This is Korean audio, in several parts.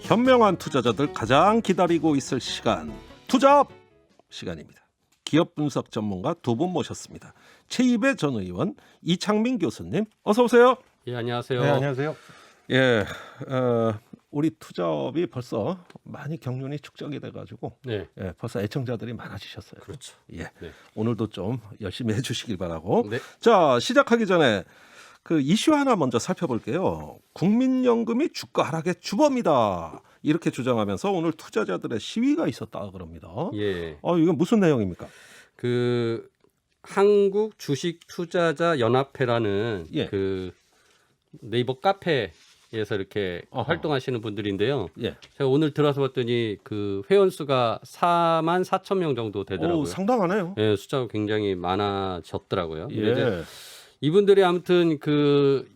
현명한 투자자들 가장 기다리고 있을 시간, 투잡 시간입니다. 기업 분석 전문가 두 분 모셨습니다. 최이배 전 의원, 이창민 교수님, 어서 오세요. 예, 안녕하세요. 네, 안녕하세요. 예, 우리 투잡이 벌써 많이 경륜이 축적이 돼가지고 네, 예, 벌써 애청자들이 많아지셨어요. 그렇죠. 예, 네. 오늘도 좀 열심히 해주시길 바라고. 네. 자, 시작하기 전에 그 이슈 하나 먼저 살펴볼게요. 국민연금이 주가 하락의 주범이다 이렇게 주장하면서 오늘 투자자들의 시위가 있었다 그럽니다. 예, 이건 무슨 내용입니까? 그 한국 주식 투자자 연합회라는 예. 그 네이버 카페에서 이렇게 어허. 활동하시는 분들인데요. 예, 제가 오늘 들어서 봤더니 그 회원 수가 44,000명 정도 되더라고요. 상당하네요. 예, 숫자가 굉장히 많아졌더라고요. 근데 이제 예, 이분들이 아무튼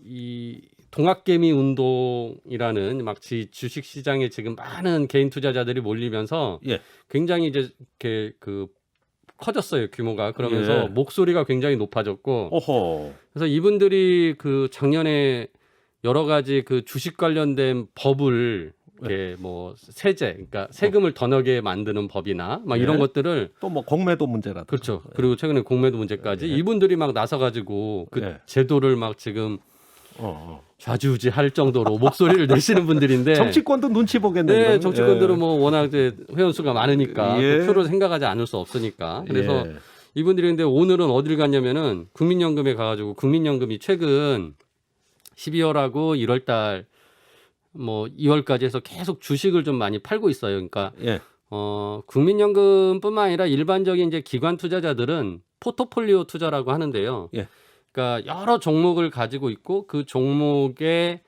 이 동학개미 운동이라는 막 주식 시장에 지금 많은 개인 투자자들이 몰리면서 예, 굉장히 이제 이렇게 커졌어요, 규모가. 그러면서 예. 목소리가 굉장히 높아졌고, 오호, 그래서 이분들이 그 작년에 여러 가지 그 주식 관련된 법을 이렇게 뭐 세제, 그러니까 세금을 더 내게 만드는 법이나 막 이런 예. 것들을 또 뭐 공매도 문제라든가. 그렇죠. 그리고 최근에 공매도 문제까지 예. 이분들이 막 나서가지고 그 예. 제도를 막 지금 어. 좌지우지할 정도로 목소리를 내시는 분들인데 정치권도 눈치 보겠네. 네, 이건. 정치권들은 예. 뭐 워낙 이제 회원 수가 많으니까 예. 그 표를 생각하지 않을 수 없으니까. 그래서 예. 이분들이 근데 오늘은 어딜 갔냐면은 국민연금에 가가지고 국민연금이 최근 12월하고 1월달 뭐 2월까지 해서 계속 주식을 좀 많이 팔고 있어요. 그러니까 예. 국민연금뿐만 아니라 일반적인 이제 기관 투자자들은 포트폴리오 투자라고 하는데요. 예. 그러니까 여러 종목을 가지고 있고 그 종목의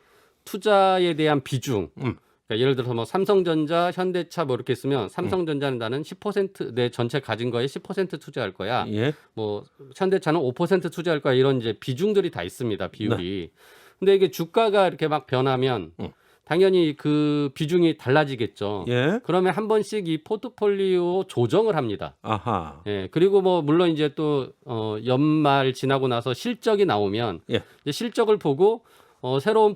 투자에 대한 비중. 그러니까 예를 들어서 뭐 삼성전자, 현대차 뭐 이렇게 쓰면 삼성전자는 나는 10% 내 전체 가진 거에 10% 투자할 거야. 예. 뭐 현대차는 5% 투자할 거야. 이런 이제 비중들이 다 있습니다. 비율이. 근데 이게 주가가 이렇게 막 변하면 당연히 그 비중이 달라지겠죠. 예. 그러면 한 번씩 이 포트폴리오 조정을 합니다. 아하. 예, 그리고 뭐 물론 이제 또 연말 지나고 나서 실적이 나오면 예. 이제 실적을 보고 새로운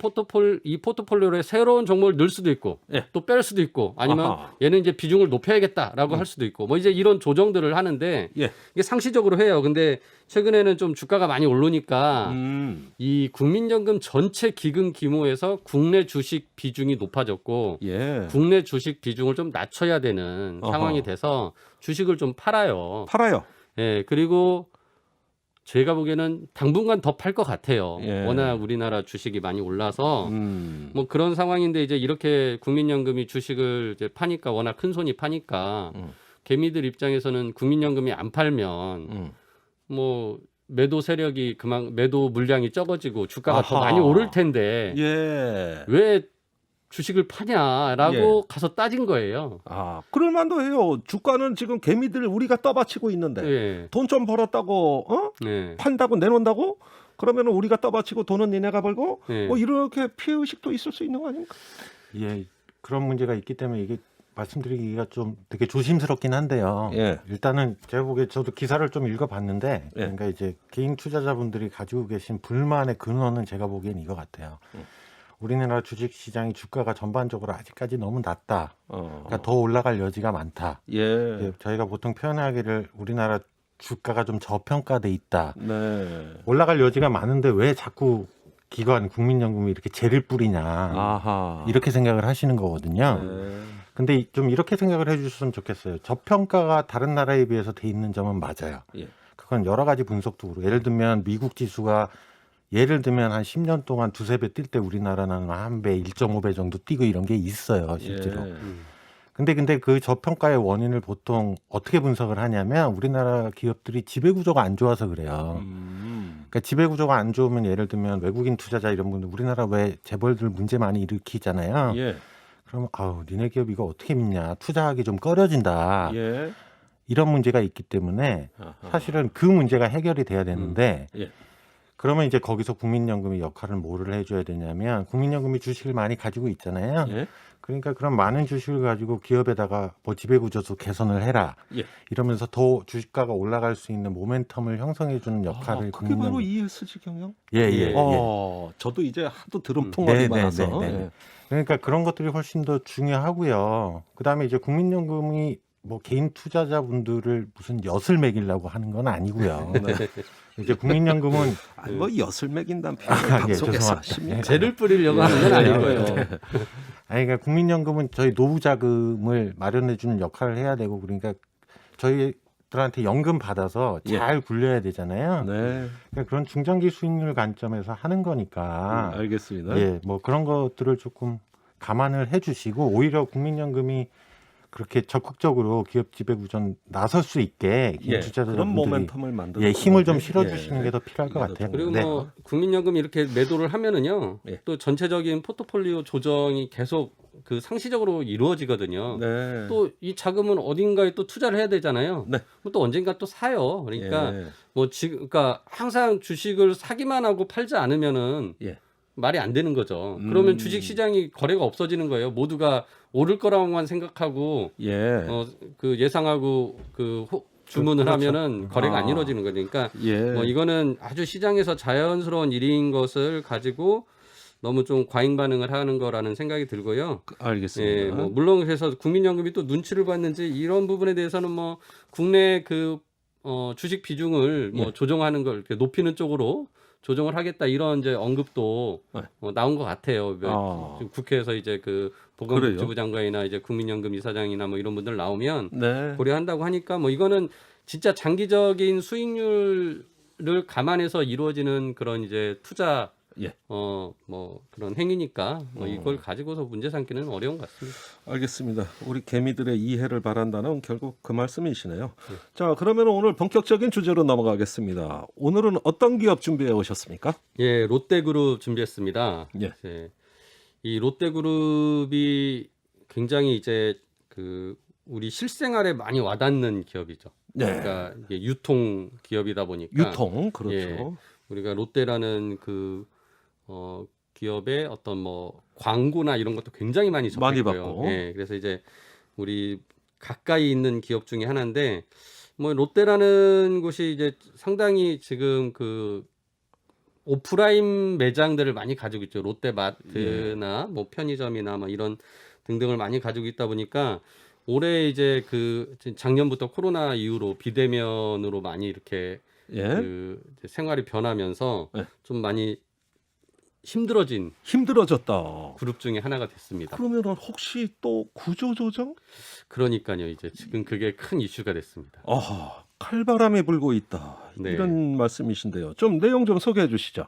이 포트폴리오에 새로운 종목을 넣을 수도 있고 예. 또 뺄 수도 있고 아니면 아하. 얘는 이제 비중을 높여야겠다라고 할 수도 있고 뭐 이제 이런 조정들을 하는데 예. 이게 상시적으로 해요. 근데 최근에는 좀 주가가 많이 오르니까 이 국민연금 전체 기금 규모에서 국내 주식 비중이 높아졌고 예. 국내 주식 비중을 좀 낮춰야 되는 어허. 상황이 돼서 주식을 좀 팔아요. 팔아요. 예, 그리고 제가 보기에는 당분간 더 팔 것 같아요. 예. 워낙 우리나라 주식이 많이 올라서 뭐 그런 상황인데 이제 이렇게 국민연금이 주식을 이제 파니까 워낙 큰 손이 파니까 개미들 입장에서는 국민연금이 안 팔면 뭐 매도 세력이 매도 물량이 적어지고 주가가 더 아하. 많이 오를 텐데 예. 왜 주식을 파냐라고 예. 가서 따진 거예요. 그럴 만도 해요. 주가는 지금 개미들 우리가 떠받치고 있는데 예. 돈 좀 벌었다고 네. 판다고 내놓는다고? 그러면 우리가 떠받치고 돈은 니네가 벌고 네. 뭐 이렇게 피해 의식도 있을 수 있는 거 아닙니까? 예, 그런 문제가 있기 때문에 이게 말씀드리기가 좀 되게 조심스럽긴 한데요. 예. 일단은 제가 보기에 저도 기사를 좀 읽어봤는데, 예. 그러니까 이제 개인 투자자분들이 가지고 계신 불만의 근원은 제가 보기엔 이거 같아요. 우리나라 주식 시장이 주가가 전반적으로 아직까지 너무 낮다. 그러니까 더 올라갈 여지가 많다. 예. 예, 저희가 보통 표현하기를 우리나라 주가가 좀 저평가돼 있다. 네. 올라갈 여지가 많은데 왜 자꾸 기관 국민연금이 이렇게 재를 뿌리냐. 아하. 이렇게 생각을 하시는 거거든요. 네. 근데 좀 이렇게 생각을 해주셨으면 좋겠어요. 저평가가 다른 나라에 비해서 돼 있는 점은 맞아요. 예. 그건 여러 가지 분석도 그렇고, 예를 들면 미국 지수가 예를 들면 한 10년 동안 두세 배 뛸 때 우리나라는 한 배, 1.5배 정도 뛰고 이런 게 있어요, 실제로. 예. 근데 그 저평가의 원인을 보통 어떻게 분석을 하냐면 우리나라 기업들이 지배구조가 안 좋아서 그래요. 그러니까 지배구조가 안 좋으면 예를 들면 외국인 투자자 이런 분들 우리나라 왜 재벌들 문제 많이 일으키잖아요. 예. 그러면 니네 기업 이거 어떻게 믿냐, 투자하기 좀 꺼려진다. 예. 이런 문제가 있기 때문에 아하. 사실은 그 문제가 해결이 돼야 되는데 예. 그러면 이제 거기서 국민연금이 역할을 뭐를 해줘야 되냐면 국민연금이 주식을 많이 가지고 있잖아요. 예. 그러니까 그런 많은 주식을 가지고 기업에다가 뭐 지배구조 개선을 해라. 예. 이러면서 더 주식가가 올라갈 수 있는 모멘텀을 형성해주는 역할을 그게 바로 ESG 경영? 예. 저도 이제 하도 드럼통어리 많아서. 네. 예. 그러니까 그런 것들이 훨씬 더 중요하고요. 그다음에 이제 국민연금이 뭐 개인 투자자분들을 무슨 엿을 먹이려고 하는 건 아니고요. 이제 국민연금은 아니, 뭐 엿을 먹인다는 표현 예, 방송에서 죄송합니다. 하십니까? 재를 뿌리려고 하는 건 아니고요. 아니 그러니까 국민연금은 저희 노후 자금을 마련해 주는 역할을 해야 되고 그러니까 저희들한테 연금 받아서 잘 굴려야 되잖아요. 네. 그러니까 그런 중장기 수익률 관점에서 하는 거니까 알겠습니다. 예, 뭐 그런 것들을 조금 감안을 해주시고 오히려 국민연금이 그렇게 적극적으로 기업 지배구전 나설 수 있게 예. 그런 투자자분들이 모멘텀을 만들어 예, 힘을 좀 실어주시는 게 더 필요할 것 예. 같아요. 그리고 네. 뭐 국민연금 이렇게 매도를 하면은요, 예. 또 전체적인 포트폴리오 조정이 계속 그 상시적으로 이루어지거든요. 네. 또 이 자금은 어딘가에 또 투자를 해야 되잖아요. 네. 그럼 또 언젠가 또 사요. 그러니까 예. 뭐 지금 그러니까 항상 주식을 사기만 하고 팔지 않으면은 예. 말이 안 되는 거죠. 그러면 주식 시장이 거래가 없어지는 거예요. 모두가 오를 거라고만 생각하고 예. 그 예상하고 주문을 그렇죠. 하면은 거래가 안 이루어지는 거죠. 그러니까 예. 뭐 이거는 아주 시장에서 자연스러운 일인 것을 가지고 너무 좀 과잉 반응을 하는 거라는 생각이 들고요. 알겠습니다. 예, 뭐 물론 그래서 국민연금이 또 눈치를 봤는지 이런 부분에 대해서는 뭐 국내 주식 비중을 뭐 조정하는 걸 이렇게 높이는 쪽으로 조정을 하겠다 이런 이제 언급도 나온 것 같아요. 지금 국회에서 이제 그 보건복지부 장관이나 이제 국민연금 이사장이나 뭐 이런 분들 나오면 네. 고려한다고 하니까 뭐 이거는 진짜 장기적인 수익률을 감안해서 이루어지는 그런 이제 투자 뭐 그런 행위니까 뭐 이걸 가지고서 문제 삼기는 어려운 것 같습니다. 알겠습니다. 우리 개미들의 이해를 바란다는 결국 그 말씀이시네요. 자, 그러면 오늘 본격적인 주제로 넘어가겠습니다. 오늘은 어떤 기업 준비해 오셨습니까? 예, 롯데그룹 준비했습니다. 예. 이 롯데그룹이 굉장히 이제 그 우리 실생활에 많이 와닿는 기업이죠. 네. 그러니까 이게 유통 기업이다 보니까 유통 그렇죠. 예, 우리가 롯데라는 기업의 어떤 뭐 광고나 이런 것도 굉장히 많이 많이 접했고요. 받고. 예, 그래서 이제 우리 가까이 있는 기업 중에 하나인데 뭐 롯데라는 곳이 이제 상당히 지금 그 오프라인 매장들을 많이 가지고 있죠. 롯데마트나 뭐 편의점이나 뭐 이런 등등을 많이 가지고 있다 보니까 올해 이제 그 작년부터 코로나 이후로 비대면으로 많이 이렇게 그 이제 생활이 변하면서 좀 많이 힘들어졌다 그룹 중에 하나가 됐습니다. 그러면은 혹시 또 구조조정? 그러니까요. 이제 지금 그게 큰 이슈가 됐습니다. 칼바람이 불고 있다. 네. 이런 말씀이신데요. 좀 내용 좀 소개해 주시죠.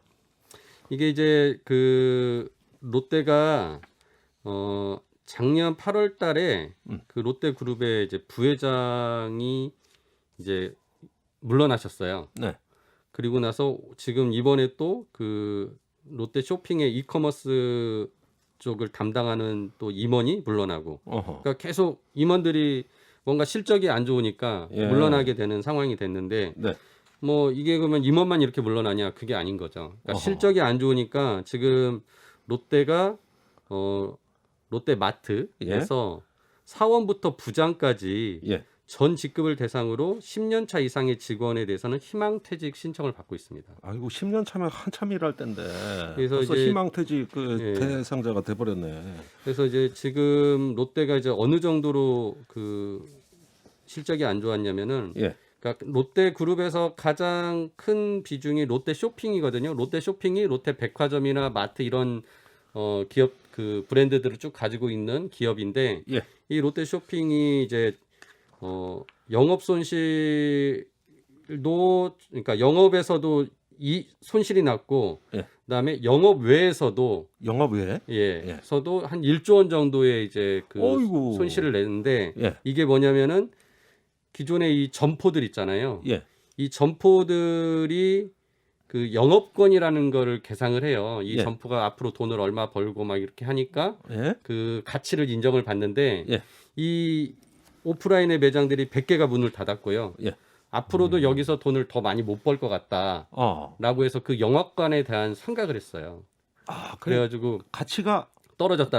이게 이제 그 롯데가 작년 8월 달에 그 롯데그룹의 이제 부회장이 이제 물러나셨어요. 네. 그리고 나서 지금 이번에 또 그 롯데 쇼핑의 이커머스 쪽을 담당하는 또 임원이 물러나고, 그러니까 계속 임원들이 뭔가 실적이 안 좋으니까 물러나게 되는 상황이 됐는데, 뭐 이게 그러면 임원만 이렇게 물러나냐? 그게 아닌 거죠. 그러니까 실적이 안 좋으니까 지금 롯데가 롯데마트에서 사원부터 부장까지 전 직급을 대상으로 10년 차 이상의 직원에 대해서는 희망퇴직 신청을 받고 있습니다. 아이고 10년 차면 한참 일할 때인데 그래서 벌써 이제 희망퇴직 대상자가 돼버렸네. 그래서 이제 지금 롯데가 이제 어느 정도로 그 실적이 안 좋았냐면은, 그러니까 롯데 그룹에서 가장 큰 비중이 롯데 쇼핑이거든요. 롯데 쇼핑이 롯데 백화점이나 마트 이런 기업 그 브랜드들을 쭉 가지고 있는 기업인데, 이 롯데 쇼핑이 이제 영업 손실도, 그러니까 영업에서도 이 손실이 났고, 그다음에 영업 외에서도 서도 한 1조 원 정도의 이제 그 손실을 내는데, 이게 뭐냐면은 기존의 이 점포들 있잖아요. 이 점포들이 그 영업권이라는 거를 계상을 해요. 이 점포가 앞으로 돈을 얼마 벌고 막 이렇게 하니까 그 가치를 인정을 받는데, 이 오프라인의 매장들이 100개가 문을 닫았고요. 앞으로도 여기서 돈을 더 많이 못 벌 것 같다라고 어. 해서 그 영업관에 대한 생각을 했어요. 아, 그래가지고 가치가 떨어졌다.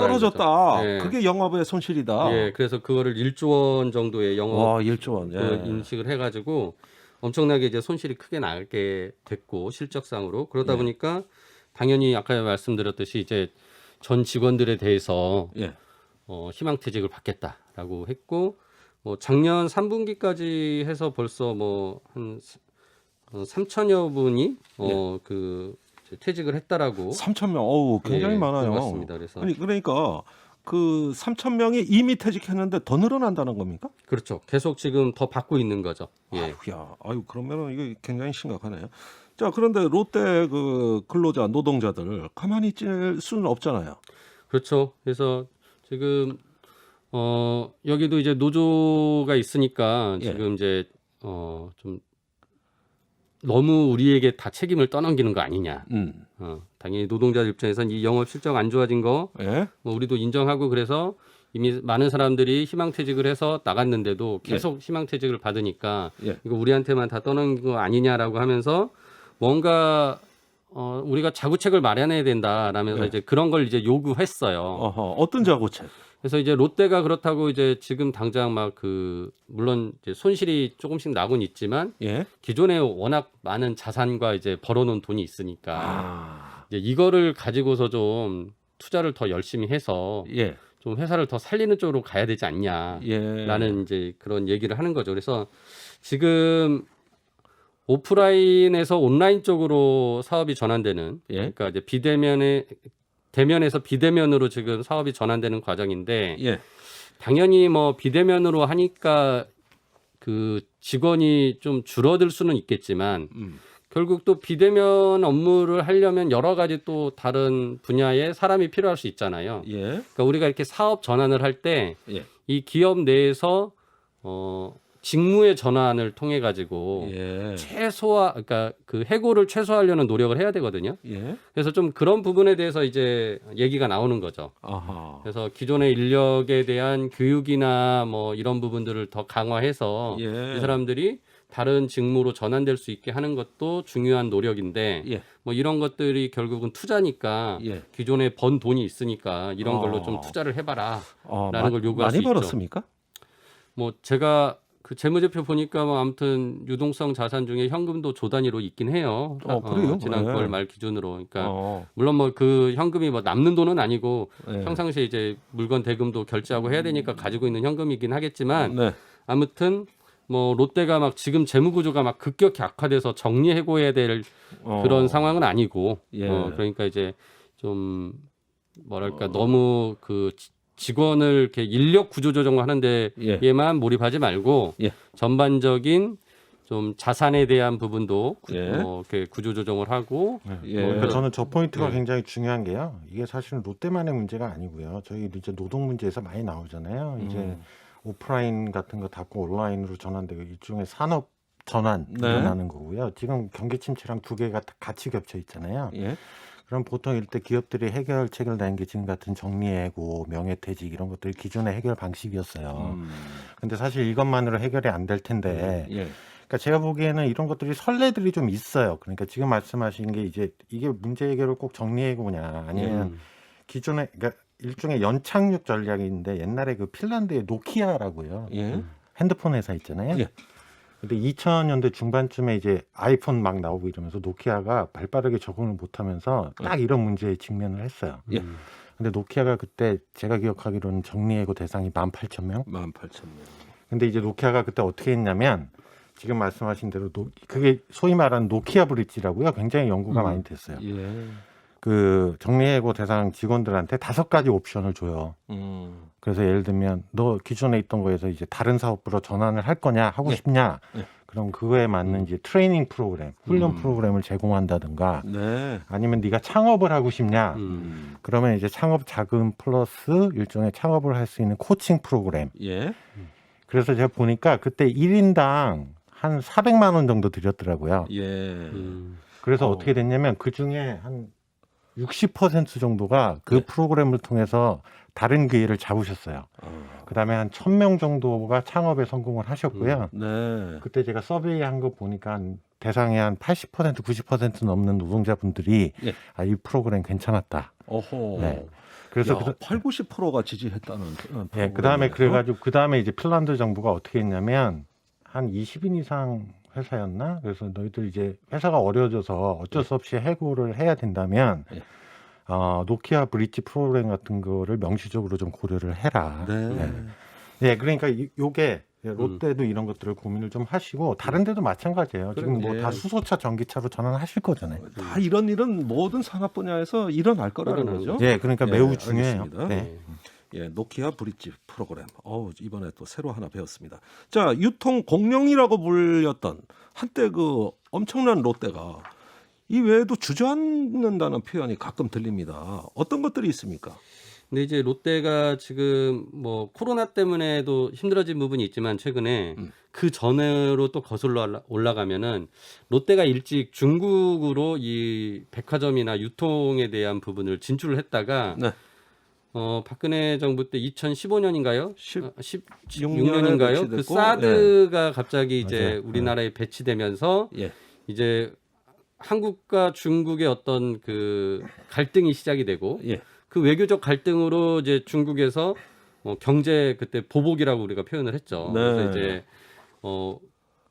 예. 그게 영업의 손실이다. 예, 그래서 그거를 1조 원 정도의 영업 와, 1조 원. 예. 그 인식을 해가지고 엄청나게 이제 손실이 크게 나게 됐고 실적상으로 그러다 예. 보니까 당연히 아까 말씀드렸듯이 이제 전 직원들에 대해서 예. 희망퇴직을 받겠다라고 했고 뭐 작년 3분기까지 해서 벌써 뭐 한 3천여 분이 그 이제 퇴직을 했다라고 3천 명. 어우, 굉장히 예, 많아요. 맞습니다. 그래서 아니, 그러니까 그 3천 명이 이미 퇴직했는데 더 늘어난다는 겁니까? 그렇죠. 계속 지금 더 받고 있는 거죠. 예. 아유야, 아유 그러면은 이게 굉장히 심각하네요. 자, 그런데 롯데 그 근로자 노동자들 가만히 있을 수는 없잖아요. 그렇죠. 그래서 지금 여기도 이제 노조가 있으니까 예. 지금 이제 좀 너무 우리에게 다 책임을 떠넘기는 거 아니냐. 당연히 노동자들 입장에서는 이 영업 실적 안 좋아진 거 예. 뭐 우리도 인정하고 그래서 이미 많은 사람들이 희망퇴직을 해서 나갔는데도 계속 희망퇴직을 받으니까 예. 이거 우리한테만 다 떠넘긴 거 아니냐라고 하면서 뭔가 우리가 자구책을 마련해야 된다라면서 네. 이제 그런 걸 이제 요구했어요. 어허, 어떤 자구책? 그래서 이제 롯데가 그렇다고 이제 지금 당장 막 그 물론 이제 손실이 조금씩 나곤 있지만 예. 기존에 워낙 많은 자산과 이제 벌어놓은 돈이 있으니까 아, 이제 이거를 가지고서 좀 투자를 더 열심히 해서 예. 좀 회사를 더 살리는 쪽으로 가야 되지 않냐라는 예. 이제 그런 얘기를 하는 거죠. 그래서 지금 오프라인에서 온라인 쪽으로 사업이 전환되는 예. 그러니까 이제 대면에서 비대면으로 지금 사업이 전환되는 과정인데 예. 당연히 뭐 비대면으로 하니까 그 직원이 좀 줄어들 수는 있겠지만 결국 또 비대면 업무를 하려면 여러 가지 또 다른 분야의 사람이 필요할 수 있잖아요. 예. 그러니까 우리가 이렇게 사업 전환을 할 때 이 예. 기업 내에서 직무의 전환을 통해 가지고 예. 그러니까 그 해고를 최소화하려는 노력을 해야 되거든요. 예. 그래서 좀 그런 부분에 대해서 이제 얘기가 나오는 거죠. 아하. 그래서 기존의 인력에 대한 교육이나 뭐 이런 부분들을 더 강화해서 예. 이 사람들이 다른 직무로 전환될 수 있게 하는 것도 중요한 노력인데 예. 뭐 이런 것들이 결국은 투자니까 예. 기존에 번 돈이 있으니까 이런 걸로 좀 투자를 해봐라. 라는 걸 요구할 많이 수 있죠. 벌었습니까? 뭐 제가 그 재무제표 보니까 뭐 아무튼 유동성 자산 중에 현금도 조 단위로 있긴 해요. 그래요? 지난 네. 9월 말 기준으로. 그러니까 어. 물론 뭐 그 현금이 뭐 남는 돈은 아니고 예. 평상시에 이제 물건 대금도 결제하고 해야 되니까 가지고 있는 현금이긴 하겠지만 네. 아무튼 뭐 롯데가 막 지금 재무 구조가 막 급격히 악화돼서 정리해고해야 될 그런 상황은 아니고 예. 그러니까 이제 좀 뭐랄까 너무 그 직원을 이렇게 인력 구조 조정을 하는데 예. 에만 몰입하지 말고 예. 전반적인 좀 자산에 대한 부분도 예. 이렇게 구조 조정을 하고 예. 그러니까 저는 저 포인트가 예. 굉장히 중요한 게요. 이게 사실은 롯데만의 문제가 아니고요. 저희 이제 노동 문제에서 많이 나오잖아요. 이제 오프라인 같은 거 닫고 온라인으로 전환되고 일종의 산업 전환 네. 일어나는 거고요. 지금 경기 침체랑 두 개가 같이 겹쳐 있잖아요. 예. 그럼 보통 이럴 때 기업들이 해결책을 낸 게 지금 같은 정리해고, 명예퇴직 이런 것들이 기존의 해결 방식이었어요. 근데 사실 이것만으로 해결이 안 될 텐데 예. 그러니까 제가 보기에는 이런 것들이 선례들이 좀 있어요. 그러니까 지금 말씀하신 게 이제 이게 문제 해결을 꼭 정리해고냐 아니면 기존에 그러니까 일종의 연착륙 전략인데 옛날에 그 핀란드의 노키아라고요. 예. 핸드폰 회사 있잖아요. 예. 근데 2000년대 중반쯤에 이제 아이폰 막 나오고 이러면서 노키아가 발빠르게 적응을 못하면서 딱 이런 문제에 직면을 했어요. 예. 근데 노키아가 그때 제가 기억하기로는 정리해고 대상이 18,000명. 18,000명. 근데 이제 노키아가 그때 어떻게 했냐면 지금 말씀하신 대로 그게 소위 말하는 노키아 브릿지라고요. 굉장히 연구가 많이 됐어요. 예. 그 정리해고 대상 직원들한테 5가지 옵션을 줘요. 그래서 예를 들면 너 기존에 있던 거에서 이제 다른 사업부로 전환을 할 거냐 하고 네. 싶냐. 네. 그럼 그거에 맞는 이제 트레이닝 프로그램, 훈련 프로그램을 제공한다든가 네. 아니면 네가 창업을 하고 싶냐. 그러면 이제 창업 자금 플러스 일종의 창업을 할 수 있는 코칭 프로그램. 예. 그래서 제가 보니까 그때 1인당 한 400만 원 정도 드렸더라고요. 예. 그래서 어떻게 됐냐면 그 중에 한 60% 정도가 그 네. 프로그램을 통해서 다른 기회를 잡으셨어요. 그다음에 한 1,000명 정도가 창업에 성공을 하셨고요. 네. 그때 제가 서베이한 거 보니까 대상의 한 80%, 90% 넘는 노동자분들이 예. 아, 이 프로그램 괜찮았다. 어허. 네. 그래서 야, 8, 90%가 지지했다는. 네, 그다음에 그래가지고 그다음에 이제 핀란드 정부가 어떻게 했냐면 한 20인 이상 회사였나? 그래서 너희들 이제 회사가 어려워져서 어쩔 수 없이 해고를 해야 된다면 예. 노키아 브릿지 프로그램 같은 거를 명시적으로 좀 고려를 해라. 네. 네. 네, 그러니까 요게 롯데도 이런 것들을 고민을 좀 하시고 다른 데도 마찬가지예요. 지금 뭐 예. 다 수소차, 전기차로 전환하실 거잖아요. 다 이런 일은 모든 산업 분야에서 일어날 거라는 일어나는 거죠. 예, 그러니까 예, 매우 중요해요. 알겠습니다. 네. 예, 노키아 브릿지 프로그램. 이번에 또 새로 하나 배웠습니다. 자, 유통 공룡이라고 불렸던 한때 그 엄청난 롯데가 이 외에도 주저앉는다는 표현이 가끔 들립니다. 어떤 것들이 있습니까? 근데 이제 롯데가 지금 뭐 코로나 때문에도 힘들어진 부분이 있지만 최근에 그 전으로 또 거슬러 올라가면은 롯데가 일찍 중국으로 이 백화점이나 유통에 대한 부분을 진출을 했다가 네. 박근혜 정부 때 2015년인가요? 16년인가요? 16년인가요? 그 사드가 갑자기 이제 우리나라에 배치되면서 예. 이제 한국과 중국의 어떤 그 갈등이 시작이 되고 예. 그 외교적 갈등으로 이제 중국에서 경제 그때 보복이라고 우리가 표현을 했죠. 네. 그래서 이제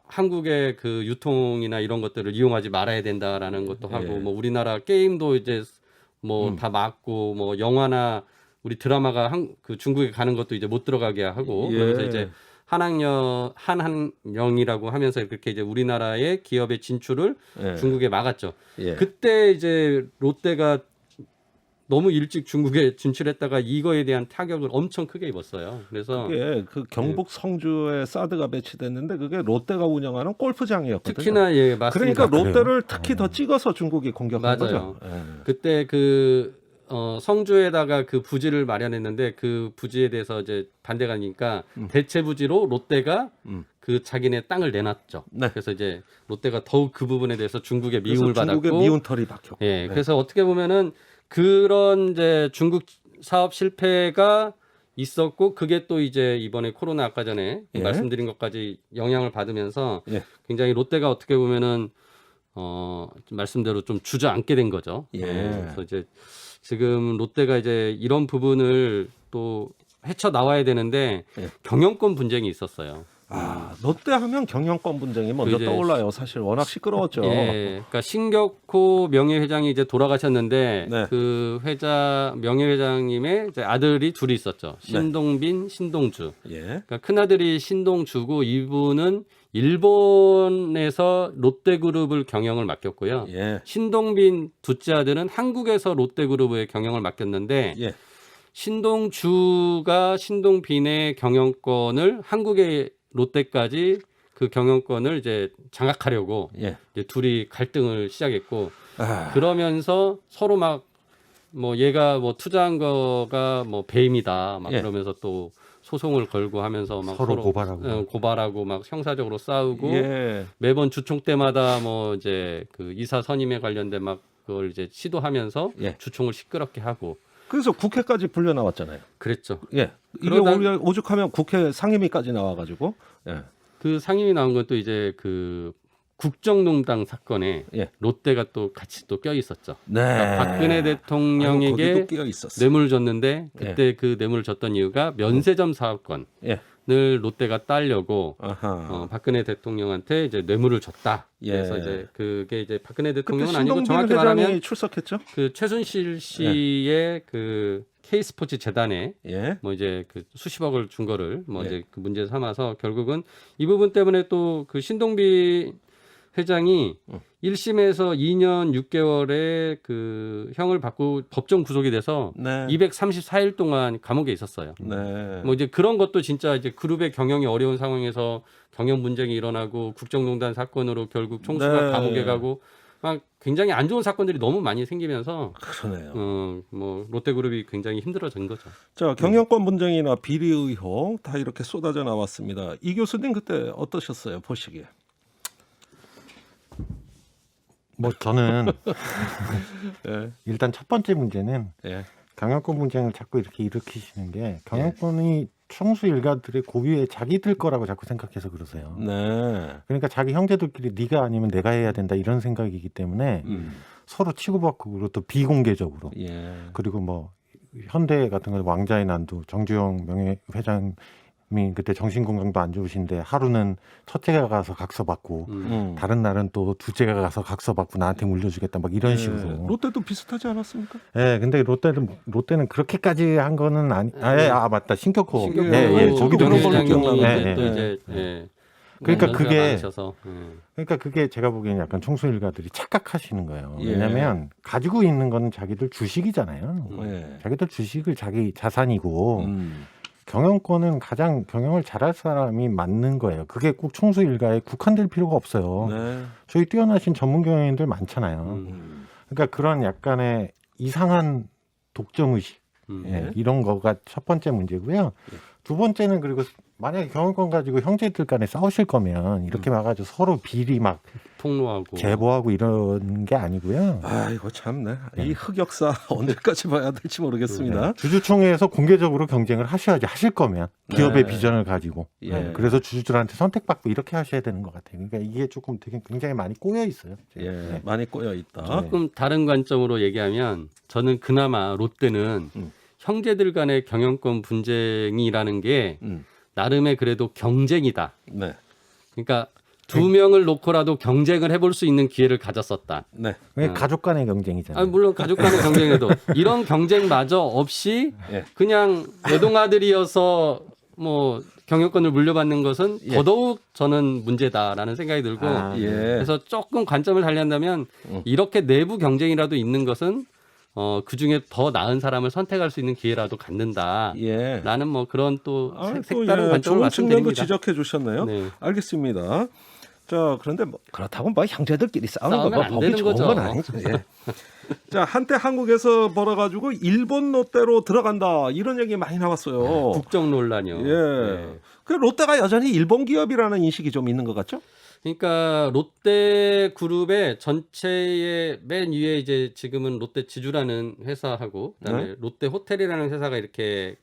한국의 그 유통이나 이런 것들을 이용하지 말아야 된다라는 것도 하고 예. 뭐 우리나라 게임도 이제 뭐 다 막고 뭐 영화나 우리 드라마가 그 중국에 가는 것도 이제 못 들어가게 하고 예. 그러면서 이제 한한령이라고 하면서 그렇게 이제 우리나라의 기업의 진출을 예. 중국에 막았죠. 예. 그때 이제 롯데가 너무 일찍 중국에 진출했다가 이거에 대한 타격을 엄청 크게 입었어요. 그래서 그게 그 경북 성주에 사드가 배치됐는데 그게 롯데가 운영하는 골프장이었거든요. 특히나 예 맞습니다. 그러니까 롯데를 특히 더 찍어서 중국이 공격한 맞아요. 거죠. 예. 그때 그 성주에다가 그 부지를 마련했는데 그 부지에 대해서 이제 반대가 나니까 대체 부지로 롯데가 그 자기네 땅을 내놨죠. 네. 그래서 이제 롯데가 더욱 그 부분에 대해서 중국의 그래서 미움을 중국의 받았고, 미운 털이 박혔고. 예, 그래서 어떻게 보면은 그런 이제 중국 사업 실패가 있었고 그게 또 이제 이번에 코로나 아까 전에 예. 말씀드린 것까지 영향을 받으면서 예. 굉장히 롯데가 어떻게 보면은 말씀대로 좀 주저앉게 된 거죠. 예. 그래서 이제 지금 롯데가 이제 이런 부분을 또 헤쳐 나와야 되는데 예. 경영권 분쟁이 있었어요. 롯데 하면 경영권 분쟁이 먼저 이제 떠올라요. 사실 워낙 시끄러웠죠. 예, 그러니까 신격호 명예회장이 이제 돌아가셨는데 네. 그 명예회장님의 이제 아들이 둘이 있었죠. 신동빈, 신동주. 예. 그러니까 큰 아들이 신동주고 이분은 일본에서 롯데그룹을 경영을 맡겼고요. 예. 신동빈 둘째 아들은 한국에서 롯데그룹의 경영을 맡겼는데 예. 신동주가 신동빈의 경영권을 한국의 롯데까지 그 경영권을 이제 장악하려고 예. 이제 둘이 갈등을 시작했고 아, 그러면서 서로 막 뭐 얘가 뭐 투자한 거가 뭐 배임이다 막 예. 그러면서 또 소송을 걸고 하면서 막 서로 고발하고. 고발하고 막 형사적으로 싸우고 예. 매번 주총 때마다 뭐 이제 그 이사 선임에 관련된 막 그걸 이제 시도하면서 예. 주총을 시끄럽게 하고 그래서 국회까지 불려 나왔잖아요. 그랬죠. 예. 이게 그러다- 오죽하면 국회 상임위까지 나와가지고. 예. 그 상임위 나온 건 또 이제 그 국정농단 사건에 예. 롯데가 또 같이 또 껴 있었죠. 네. 그러니까 박근혜 대통령에게 거기도 끼어 있었어. 뇌물을 줬는데 그때 그 뇌물을 줬던 이유가 면세점 사업권을 예. 롯데가 따려고 아하. 박근혜 대통령한테 이제 뇌물을 줬다. 예. 그래서 이제 그게 이제 박근혜 그때 대통령은 아니고 신동빈 정확히 회장이 말하면 출석했죠. 그 최순실 씨의 그 K스포츠 재단에 예. 뭐 이제 그 수십억을 준 거를 뭐 예. 이제 그 문제 삼아서 결국은 이 부분 때문에 또 그 신동빈 회장이 1심에서 2년 6개월의 그 형을 받고 법정 구속이 돼서 네. 234일 동안 감옥에 있었어요. 네. 뭐 이제 그런 것도 진짜 이제 그룹의 경영이 어려운 상황에서 경영 분쟁이 일어나고 국정농단 사건으로 결국 총수가 네. 감옥에 가고 막 굉장히 안 좋은 사건들이 너무 많이 생기면서 그러네요. 뭐 롯데그룹이 굉장히 힘들어진 거죠. 자, 경영권 분쟁이나 비리 의혹 다 이렇게 쏟아져 나왔습니다. 이 교수님 그때 어떠셨어요? 보시기에. 뭐 저는 예. 일단 첫 번째 문제는 예. 경영권 분쟁을 자꾸 이렇게 일으키시는 게 경영권이 총수 일가들의 고유의 자기들 거라고 자꾸 생각해서 그러세요. 네. 그러니까 자기 형제들끼리 네가 아니면 내가 해야 된다 이런 생각이기 때문에 서로 치고받고 그리고 또 비공개적으로 예. 그리고 뭐 현대 같은 거 왕자의 난도 정주영 명예회장이 그때 정신건강도 안 좋으신데 하루는 첫째가 가서 각서받고 다른 날은 또 둘째가 가서 각서받고 나한테 물려주겠다 막 이런 예. 식으로. 롯데도 비슷하지 않았습니까? 예, 근데 롯데는 그렇게까지 한 거는 아니. 맞다 신격호. 신격호 거기도 그런 걸로 회장님이 기억나는데. 이제 또 예. 이제 그러니까 연세가 그게- 많으셔서, 그러니까 그게 제가 보기에는 약간 총수 일가들이 착각하시는 거예요. 예. 왜냐하면 가지고 있는 거는 자기들 주식이잖아요. 예. 자기들 주식을 자기 자산이고 음. 경영권은 가장 경영을 잘할 사람이 맞는 거예요. 그게 꼭 총수 일가에 국한될 필요가 없어요. 네. 저희 뛰어나신 전문 경영인들 많잖아요. 그러니까 그런 약간의 이상한 독점 의식 예, 이런 거가 첫 번째 문제고요. 두 번째는 그리고 만약에 경영권 가지고 형제들 간에 싸우실 거면 이렇게 와가지고 서로 비리 막 폭로하고 제보하고 이런 게 아니고요. 아이고 참네. 이 흑역사 언제까지 봐야 될지 모르겠습니다. 주주총회에서 공개적으로 경쟁을 하셔야지 하실 거면 기업의 네. 비전을 가지고 예. 그래서 주주들한테 선택받고 이렇게 하셔야 되는 것 같아요. 그러니까 이게 조금 되게 굉장히 많이 꼬여 있어요. 예. 네. 많이 꼬여 있다. 조금 다른 관점으로 얘기하면 저는 그나마 롯데는 형제들 간의 경영권 분쟁이라는 게 음. 나름의 그래도 경쟁이다. 네. 그러니까 두 명을 놓고라도 경쟁을 해볼 수 있는 기회를 가졌었다. 네. 그게 가족 간의 경쟁이잖아요. 물론 가족 간의 경쟁에도 이런 경쟁마저 없이 예. 그냥 외동아들이어서 뭐 경영권을 물려받는 것은 예. 더더욱 저는 문제다라는 생각이 들고 예. 그래서 조금 관점을 달리한다면 이렇게 내부 경쟁이라도 있는 것은 그 중에 더 나은 사람을 선택할 수 있는 기회라도 갖는다. 예. 라는 뭐 그런 또 또 색다른 예, 관점을 좋은 측면도 말씀드립니다. 지적해 주셨네요. 네. 알겠습니다. 자, 그런데 뭐 그렇다고 뭐 형제들끼리 싸우는 싸우면 거 안 법이 되는 좋은 거죠. 건 아니죠. 예. 자, 한때 한국에서 벌어가지고 일본 롯데로 들어간다 이런 얘기 많이 나왔어요. 국정 논란이요. 예. 네. 그 롯데가 여전히 일본 기업이라는 인식이 좀 있는 것 같죠? 그러니까 롯데 그룹의 전체의 맨 위에 이제 지금은 롯데 지주라는 회사하고 그다음에 롯데 호텔이라는 회사가 이렇게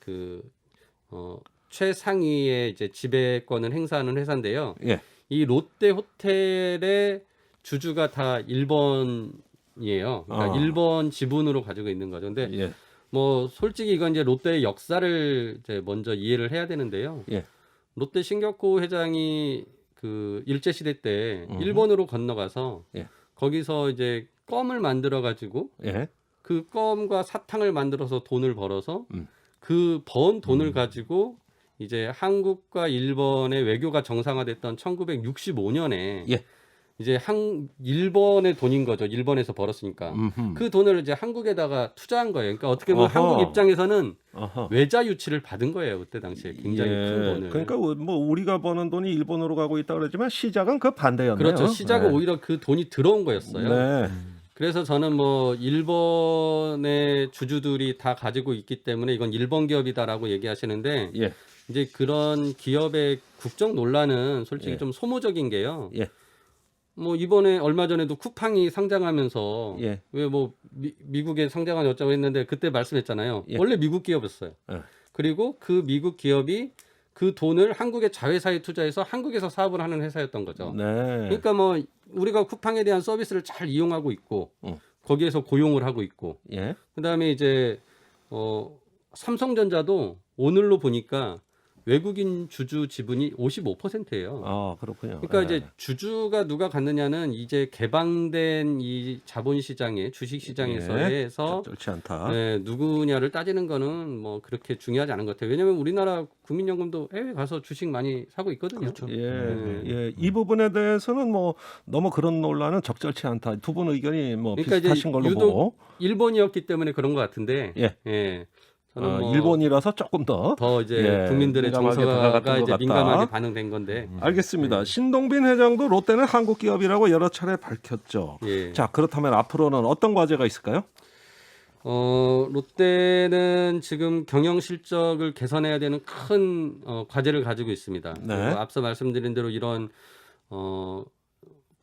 최상위의 이제 지배권을 행사하는 회사인데요. 예. 이 롯데 호텔의 주주가 다 일본이에요. 그러니까 일본 지분으로 가지고 있는 거죠. 근데 예. 뭐 솔직히 이건 이제 롯데의 역사를 이제 먼저 이해를 해야 되는데요. 예. 롯데 신격호 회장이 그 일제 시대 때 일본으로 건너가서 예. 거기서 이제 껌을 만들어 가지고 예. 그 껌과 사탕을 만들어서 돈을 벌어서 그 번 돈을 가지고 이제 한국과 일본의 외교가 정상화됐던 1965년에 예. 이제 일본의 돈인 거죠. 일본에서 벌었으니까. 그 돈을 이제 한국에다가 투자한 거예요. 그러니까 어떻게 보면 어허. 한국 입장에서는 어허. 외자 유치를 받은 거예요. 그때 당시에 굉장히 큰 돈을. 그러니까 뭐 우리가 버는 돈이 일본으로 가고 있다 그러지만 시작은 그 반대였네요. 그렇죠. 시작은 네. 오히려 그 돈이 들어온 거였어요. 네. 그래서 저는 뭐 일본의 주주들이 다 가지고 있기 때문에 이건 일본 기업이다라고 얘기하시는데 예. 이제 그런 기업의 국정 논란은 솔직히 예. 좀 소모적인 게요. 예. 뭐 이번에 얼마 전에도 쿠팡이 상장하면서 예. 왜 뭐 미국에 상장한 어쩌고 했는데 그때 말씀했잖아요. 예. 원래 미국 기업이었어요. 예. 그리고 그 미국 기업이 그 돈을 한국의 자회사에 투자해서 한국에서 사업을 하는 회사였던 거죠. 네. 그러니까 뭐 우리가 쿠팡에 대한 서비스를 잘 이용하고 있고 거기에서 고용을 하고 있고 예. 그다음에 이제 삼성전자도 오늘로 보니까 외국인 주주 지분이 55%예요. 아, 그렇군요. 그러니까 예. 이제 주주가 누가 갖느냐는 이제 개방된 이 자본 시장에 주식 시장에서에서 적절치 않다. 네, 누구냐를 따지는 거는 뭐 그렇게 중요하지 않은 것 같아요. 왜냐하면 우리나라 국민연금도 해외 가서 주식 많이 사고 있거든요. 그렇죠. 예, 이 부분에 대해서는 뭐 너무 그런 논란은 적절치 않다. 두 분 의견이 뭐 그러니까 이제 비슷하신 걸로 유독 보고. 일본이었기 때문에 그런 것 같은데, 예. 저는 뭐 일본이라서 조금 더. 이제 예, 국민들의 민감하게 다가갔던 정서가 것 이제 같다. 민감하게 반응된 건데, 알겠습니다. 신동빈 회장도 롯데는 한국 기업이라고 여러 차례 밝혔죠. 예. 자, 그렇다면 앞으로는 어떤 과제가 있을까요? 롯데는 지금 경영 실적을 개선해야 되는 큰 과제를 가지고 있습니다. 네. 그리고 앞서 말씀드린 대로 이런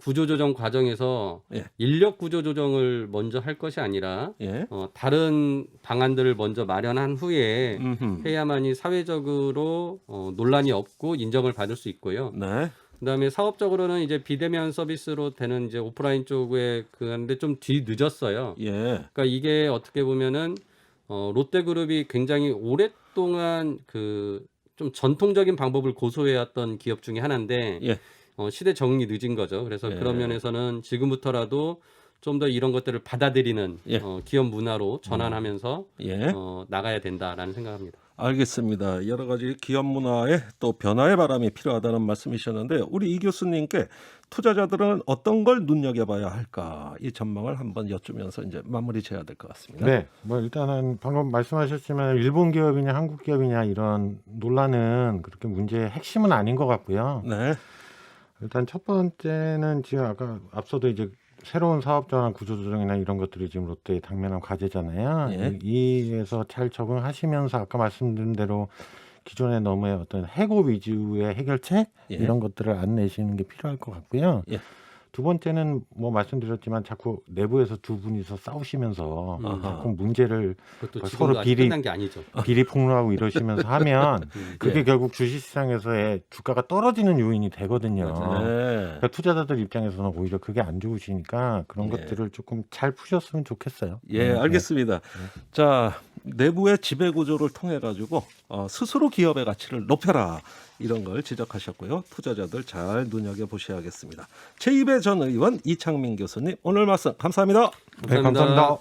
구조조정 과정에서 예. 인력 구조조정을 먼저 할 것이 아니라 예. 다른 방안들을 먼저 마련한 후에 음흠. 해야만이 사회적으로 논란이 없고 인정을 받을 수 있고요. 네. 그다음에 사업적으로는 이제 비대면 서비스로 되는 이제 오프라인 쪽에 그런데 좀 뒤 늦었어요. 예. 그러니까 이게 어떻게 보면은 롯데그룹이 굉장히 오랫동안 그 좀 전통적인 방법을 고수해왔던 기업 중에 하나인데 예. 시대 적응이 늦은 거죠. 그래서 예. 그런 면에서는 지금부터라도 좀 더 이런 것들을 받아들이는 예. 기업 문화로 전환하면서 예. 나가야 된다라는 생각합니다. 알겠습니다. 여러 가지 기업 문화에 또 변화의 바람이 필요하다는 말씀이셨는데 우리 이 교수님께 투자자들은 어떤 걸 눈여겨봐야 할까 이 전망을 한번 여쭈면서 이제 마무리 지어야 될 것 같습니다. 네, 뭐 일단은 방금 말씀하셨지만 일본 기업이냐 한국 기업이냐 이런 논란은 그렇게 문제의 핵심은 아닌 것 같고요. 네. 일단 첫 번째는 지금 아까 앞서도 이제 새로운 사업 전환 구조조정이나 이런 것들이 지금 롯데의 당면한 과제잖아요. 예. 이에서 잘 적응하시면서 아까 말씀드린 대로 기존의 너무의 어떤 해고 위주의 해결책 예. 이런 것들을 안 내시는 게 필요할 것 같고요. 예. 두 번째는 뭐 말씀드렸지만 자꾸 내부에서 두 분이서 싸우시면서 아하. 자꾸 문제를 그것도 서로 지금도 아직 비리- 끝난 게 아니죠. 비리 폭로하고 이러시면서 하면 그게 예. 결국 주식시장에서의 주가가 떨어지는 요인이 되거든요. 맞아요. 네. 그러니까 투자자들 입장에서는 오히려 그게 안 좋으시니까 그런 예. 것들을 조금 잘 푸셨으면 좋겠어요. 예, 알겠습니다. 자, 내부의 지배 구조를 통해 가지고 스스로 기업의 가치를 높여라 이런 걸 지적하셨고요. 투자자들 잘 눈여겨 보셔야겠습니다. 제2의 전 의원 이창민 교수님 오늘 말씀 감사합니다. 네, 감사합니다.